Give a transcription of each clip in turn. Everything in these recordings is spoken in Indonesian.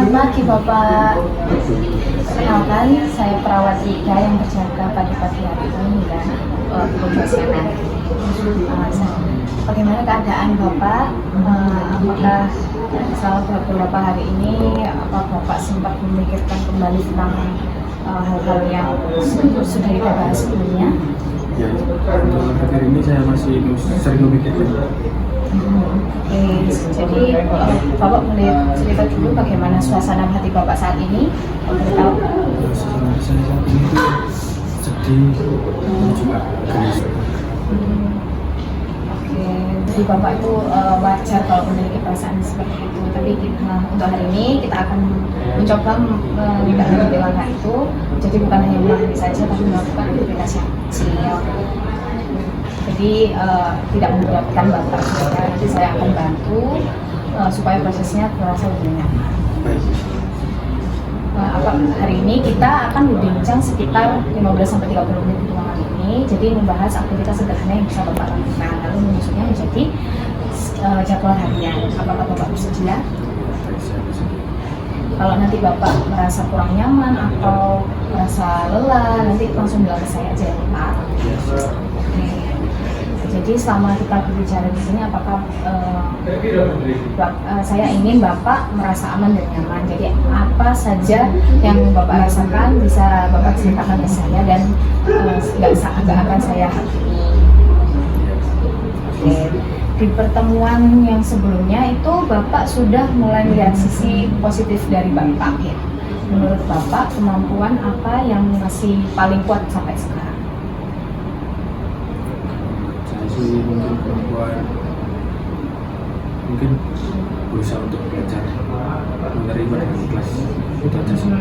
Selamat pagi Bapak. Perkenalkan, saya perawat Rika yang berjaga pada pagi hari ini hingga pukul 2 siang nanti. Bagaimana keadaan Bapak? Apakah selama beberapa hari ini Bapak sempat memikirkan kembali tentang hal-hal yang sudah kita bahas sebelumnya? Ya, akhir ini saya masih sering memikirkan. Oke, jadi Bapak boleh cerita dulu bagaimana suasana hati Bapak saat ini? Boleh tahu? Suasana saya saat ini itu sedih dan juga gelisah. Oke, jadi Bapak itu wajar kalau memiliki perasaan seperti itu. Tapi untuk hari ini kita akan mencoba menindaklanjuti langkah itu. Jadi bukan hanya menangani saja, tapi melakukan aktivitas yang kecil. Jadi tidak memberatkan Bapak. Nanti saya akan bantu supaya prosesnya terasa lebih nyaman. Hari ini kita akan berbincang sekitar 15-30 menit di ruangan ini. Jadi membahas aktivitas sederhana yang bisa Bapak lakukan. Lalu menyusunnya menjadi jadwal harian. Apakah Bapak bersedia? Kalau nanti Bapak merasa kurang nyaman atau merasa lelah, nanti langsung bilang ke saya aja ya Pak. Jadi selama kita berbicara di sini, apakah saya ingin Bapak merasa aman dan nyaman. Jadi apa saja yang Bapak rasakan bisa Bapak ceritakan ke saya dan nggak akan saya hakimi. Oke. Di pertemuan yang sebelumnya itu Bapak sudah mulai melihat sisi positif dari Bapak ya. Menurut Bapak kemampuan apa yang masih paling kuat sampai sekarang? Mungkin perempuan mungkin berusaha untuk belajar menerima dengan ikhlas itu aja sih.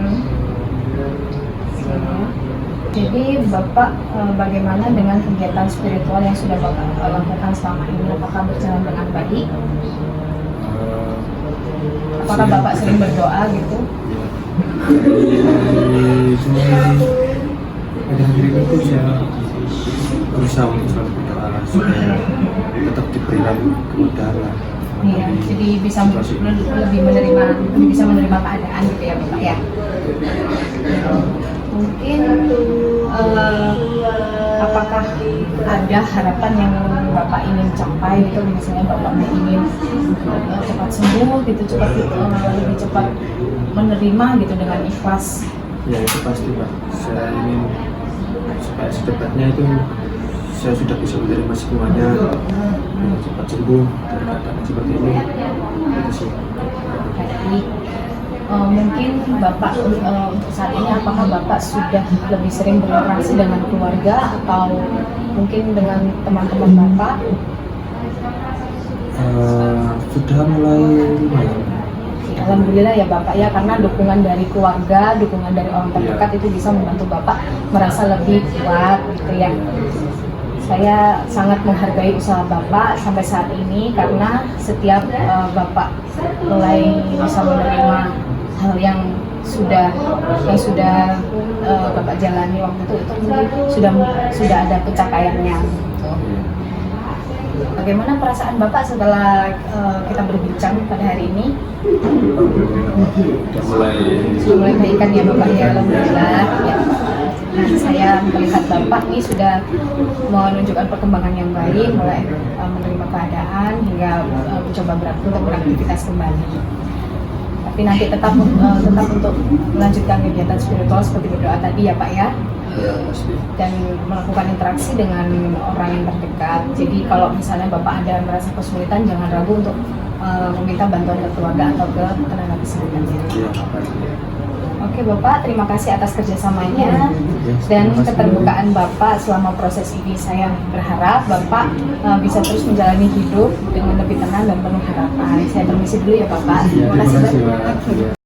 Jadi Bapak bagaimana dengan kegiatan spiritual yang sudah Bapak lakukan selama ini? Apakah berjalan dengan baik? Apakah Bapak sering berdoa gitu? Pada hari itu saya berusaha untuk selalu berdoa supaya tetap diberikan kemudahan. Iya, jadi bisa lebih bisa menerima keadaan gitu ya Bapak ya. Mungkin apakah ada harapan yang Bapak ingin capai gitu, misalnya Bapak ingin cepat sembuh gitu, lebih cepat menerima gitu dengan ikhlas? Ya itu pasti Pak. Saya ingin supaya secepatnya itu saya sudah bisa menerima semuanya, cepat sembuh dari keadaan seperti ini. Itu sih. Baik. Mungkin Bapak untuk saat ini apakah Bapak sudah lebih sering berinteraksi dengan keluarga atau mungkin dengan teman-teman Bapak? Sudah mulai lumayan. Alhamdulillah ya Bapak ya, karena dukungan dari keluarga, dukungan dari orang terdekat itu bisa membantu Bapak merasa lebih kuat gitu ya. Saya sangat menghargai usaha Bapak sampai saat ini karena setiap Bapak mulai bisa menerima hal yang sudah Bapak jalani waktu itu sudah ada pencapaiannya. Bagaimana perasaan Bapak setelah kita berbincang pada hari ini? Sudah mulai baikkan ya Bapak ya, alhamdulillah. Ya. Nah, saya melihat Bapak ini sudah menunjukkan perkembangan yang baik, mulai menerima keadaan hingga mencoba untuk beraktivitas kembali. Tapi nanti tetap untuk melanjutkan kegiatan spiritual seperti berdoa tadi ya Pak ya. Dan melakukan interaksi dengan orang yang terdekat. Jadi kalau misalnya Bapak ada merasa kesulitan, jangan ragu untuk meminta bantuan ke keluarga atau ke tenaga kesehatan. Oke Bapak, terima kasih atas kerjasamanya dan keterbukaan Bapak selama proses ini. Saya berharap Bapak bisa terus menjalani hidup dengan lebih tenang dan penuh harapan. Saya permisi dulu ya Bapak. Terima kasih banyak.